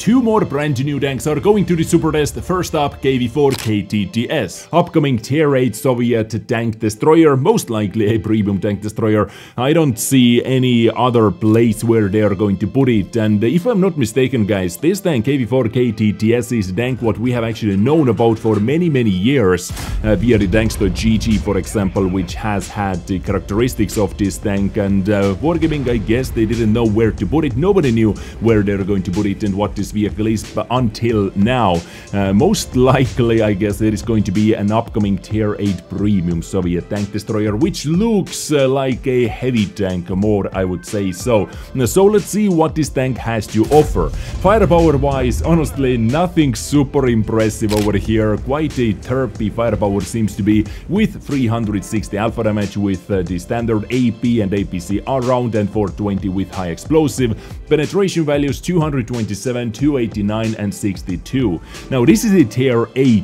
two more brand new tanks are going to the Supertest. First up, KV-4 KTTS. Upcoming Tier 8 Soviet tank destroyer, most likely a premium tank destroyer. I don't see any other place where they are going to put it. And if I'm not mistaken, guys, this tank, KV-4 KTTS, is a tank what we have actually known about for many years via the tanks.gg, for example, which has had the characteristics of this tank. And Wargaming, I guess they didn't know where to put it. Nobody knew where they're going to put it and what this vehicle is until now. Most likely, I guess, it is going to be an upcoming Tier 8 premium Soviet tank destroyer, which looks like a heavy tank more, I would say so. So let's see what this tank has to offer. Firepower-wise, honestly, nothing super impressive over here. Quite a terpy firepower seems to be, with 360 alpha damage with the standard AP and APC round, and 420 with high explosive. Penetration values 227, 289 and 62. Now this is a Tier 8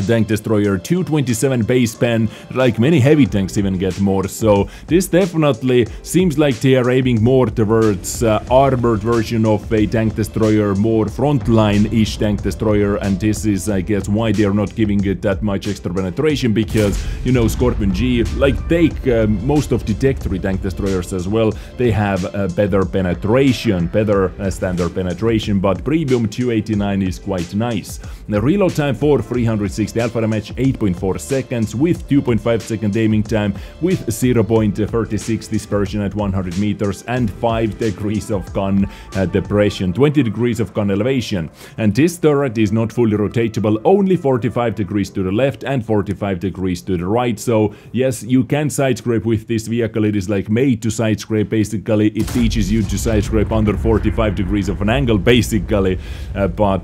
tank destroyer, 227 base pen, like many heavy tanks even get more, so this definitely seems like they are aiming more towards armored version of a tank destroyer, more frontline-ish tank destroyer, and this is, I guess, why they are not giving it that much extra penetration, because, you know, Scorpion G, like, take most of the Tech 3 tank destroyers as well, they have better penetration, better standard penetration, but premium 289 is quite nice. The reload time for 360 alpha damage, 8.4 seconds, with 2.5 second aiming time, with 0.36 dispersion at 100 meters, and 5 degrees of gun depression, 20 degrees of gun elevation. And this turret is not fully rotatable, only 45 degrees to the left and 45 degrees to the right. So yes, you can side scrape with this vehicle. It is like made to side scrape, basically. It teaches you to side scrape under 45 degrees of an angle, basically, but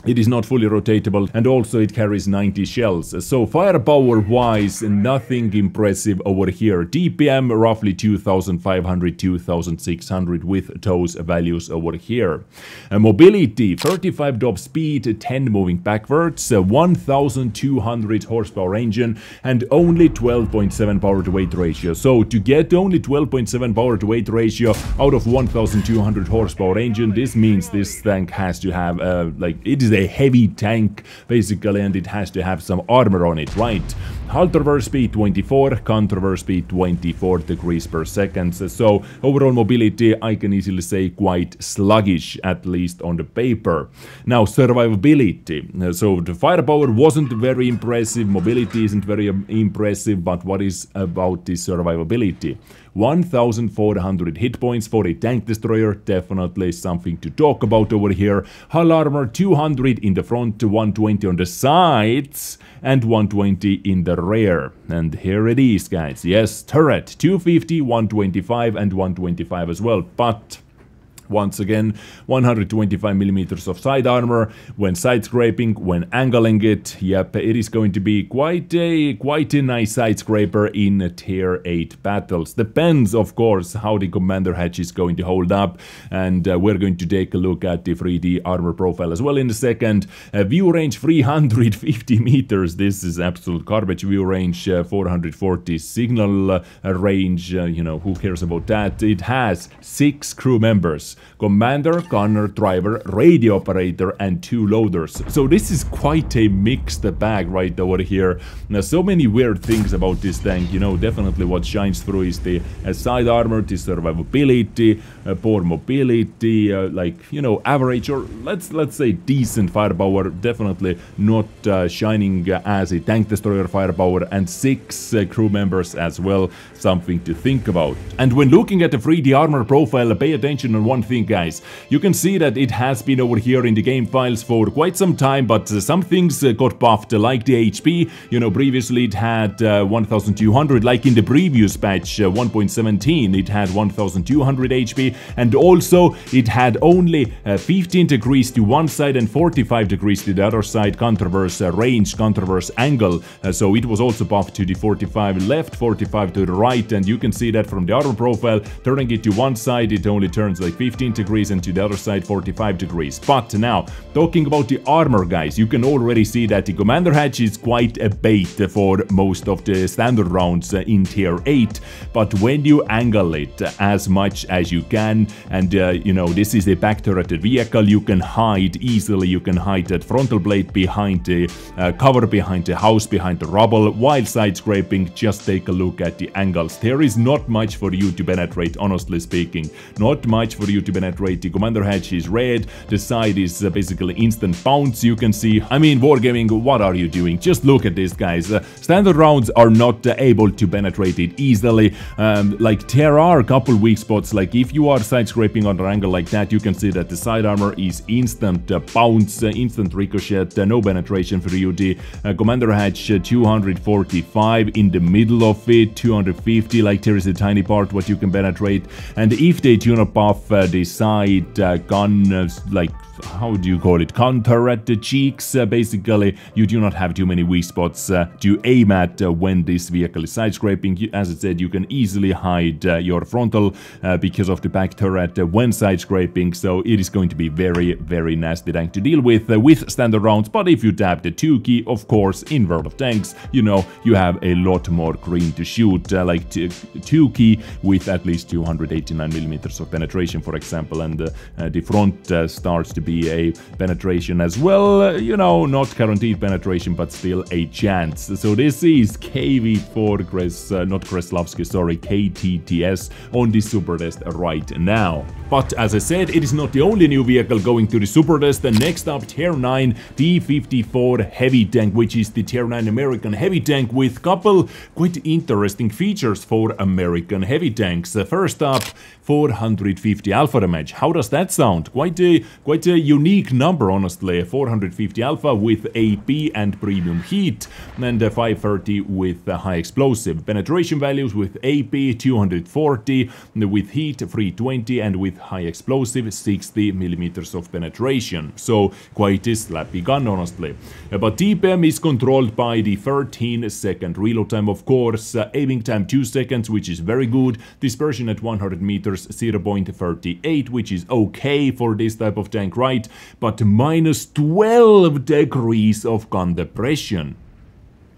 it is not fully rotatable, and also it carries 90 shells. So firepower wise, nothing impressive over here. DPM roughly 2500, 2600 with those values over here. Mobility, 35 top speed, 10 moving backwards, 1200 horsepower engine, and only 12.7 power to weight ratio. So to get only 12.7 power to weight ratio out of 1200 horsepower engine, this means this tank has to have like, it is a heavy tank basically, and it has to have some armor on it, right? Hull traverse speed 24, con traverse speed 24 degrees per second. So overall mobility, I can easily say quite sluggish, at least on the paper. Now survivability. So the firepower wasn't very impressive, mobility isn't very impressive, but what is about the survivability? 1400 hit points for a tank destroyer, definitely something to talk about over here. Hull armor 200 in the front, 120 on the sides, and 120 in the rear. And here it is, guys. Yes, turret 250, 125 and 125 as well, but once again, 125mm of side armor. When side scraping, when angling it, yep, it is going to be quite a nice side scraper in Tier 8 battles. Depends, of course, how the commander hatch is going to hold up, and we're going to take a look at the 3D armor profile as well in a second. View range 350 meters. This is absolute garbage. View range 440. Signal range, you know, who cares about that? It has 6 crew members. Commander, gunner, driver, radio operator, and 2 loaders. So this is quite a mixed bag right over here. Now, so many weird things about this tank. You know, definitely what shines through is the side armor, the survivability, poor mobility, like, you know, average, or let's say decent firepower. Definitely not shining as a tank destroyer firepower, and 6 crew members as well. Something to think about. And when looking at the 3D armor profile, pay attention on one thing, guys. You can see that it has been over here in the game files for quite some time, but some things got buffed, like the HP. You know, previously it had 1200, like in the previous patch 1.17, it had 1200 HP, and also it had only 15 degrees to one side and 45 degrees to the other side contraverse range, contraverse angle. So it was also buffed to the 45 left, 45 to the right, and you can see that from the armor profile. Turning it to one side, it only turns like 50 15 degrees and to the other side 45 degrees. But now, talking about the armor, guys, you can already see that the commander hatch is quite a bait for most of the standard rounds in tier 8. But when you angle it as much as you can, and you know, this is a back turreted vehicle, you can hide easily, you can hide that frontal blade behind the cover, behind the house, behind the rubble, while side scraping. Just take a look at the angles. There is not much for you to penetrate, honestly speaking. Not much for you to penetrate. The commander hatch is red, the side is basically instant bounce, you can see. I mean, Wargaming, what are you doing? Just look at this, guys. Standard rounds are not able to penetrate it easily. Like, there are a couple weak spots, like if you are side scraping on an angle like that, you can see that the side armor is instant bounce, instant ricochet, no penetration for you. The commander hatch 245 in the middle of it, 250, like there is a tiny part what you can penetrate. And if they tune up off the side gun, like, how do you call it, counter at the cheeks, basically you do not have too many weak spots to aim at when this vehicle is side scraping. As I said, you can easily hide your frontal because of the back turret when side scraping, so it is going to be very nasty tank to deal with standard rounds. But if you tap the 2 key, of course, in World of Tanks, you know, you have a lot more green to shoot, like 2 key with at least 289mm of penetration, for example, and the front starts to be a penetration as well, you know, not guaranteed penetration, but still a chance. So this is KV-4 KTTS on the Supertest right now. But as I said, it is not the only new vehicle going to the Supertest. The next up, tier 9 T54 Heavy Tank, which is the tier 9 American heavy tank with couple quite interesting features for American heavy tanks. First up, 450 alpha damage. How does that sound? Quite a unique number, honestly. 450 alpha with AP and premium heat, and 530 with high explosive. Penetration values with AP 240, with heat 320, and with high explosive 60mm of penetration. So quite a slappy gun, honestly. But TPM is controlled by the 13-second reload time, of course. Aiming time 2 seconds, which is very good. Dispersion at 100 meters 0.38, which is okay for this type of tank, right? But minus 12 degrees of gun depression.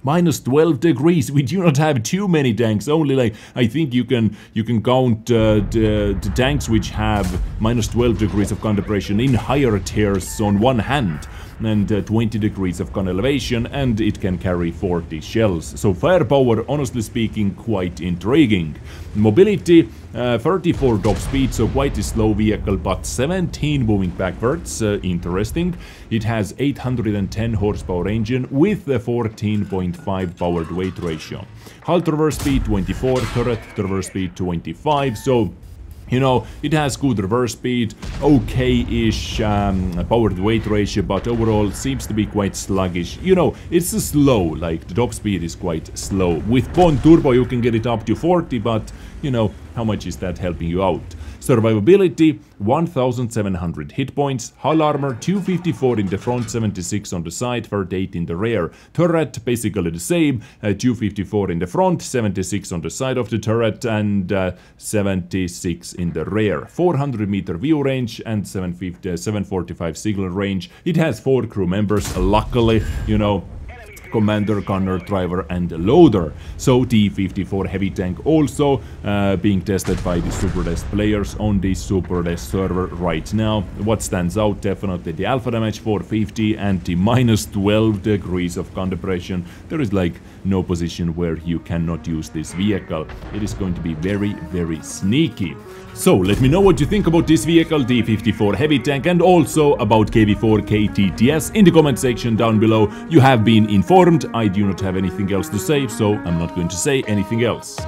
Minus 12 degrees. We do not have too many tanks. Only, like, I think you can count the tanks which have minus 12 degrees of gun depression in higher tiers on one hand, and 20 degrees of gun elevation, and it can carry 40 shells. So firepower, honestly speaking, quite intriguing. Mobility, 34 top speed, so quite a slow vehicle, but 17 moving backwards, interesting. It has 810 horsepower engine with a 14.5 powered weight ratio. Hull traverse speed 24, turret traverse speed 25, so you know, it has good reverse speed, okay-ish powered weight ratio, but overall seems to be quite sluggish. You know, it's slow, like the top speed is quite slow. With Bond Turbo you can get it up to 40, but you know, how much is that helping you out? Survivability, 1700 hit points. Hull armor, 254 in the front, 76 on the side, 38 in the rear. Turret, basically the same, 254 in the front, 76 on the side of the turret, and 76 in the rear. 400 meter view range and 745 signal range. It has 4 crew members, luckily, you know, commander, gunner, driver, and loader. So T54 Heavy Tank also being tested by the Supertest players on the Supertest server right now. What stands out, definitely the alpha damage 450 and the minus 12 degrees of gun depression. There is like no position where you cannot use this vehicle. It is going to be very sneaky. So let me know what you think about this vehicle, T54 Heavy Tank, and also about KV-4 KTTS in the comment section down below. You have been informed. I do not have anything else to say, so I'm not going to say anything else.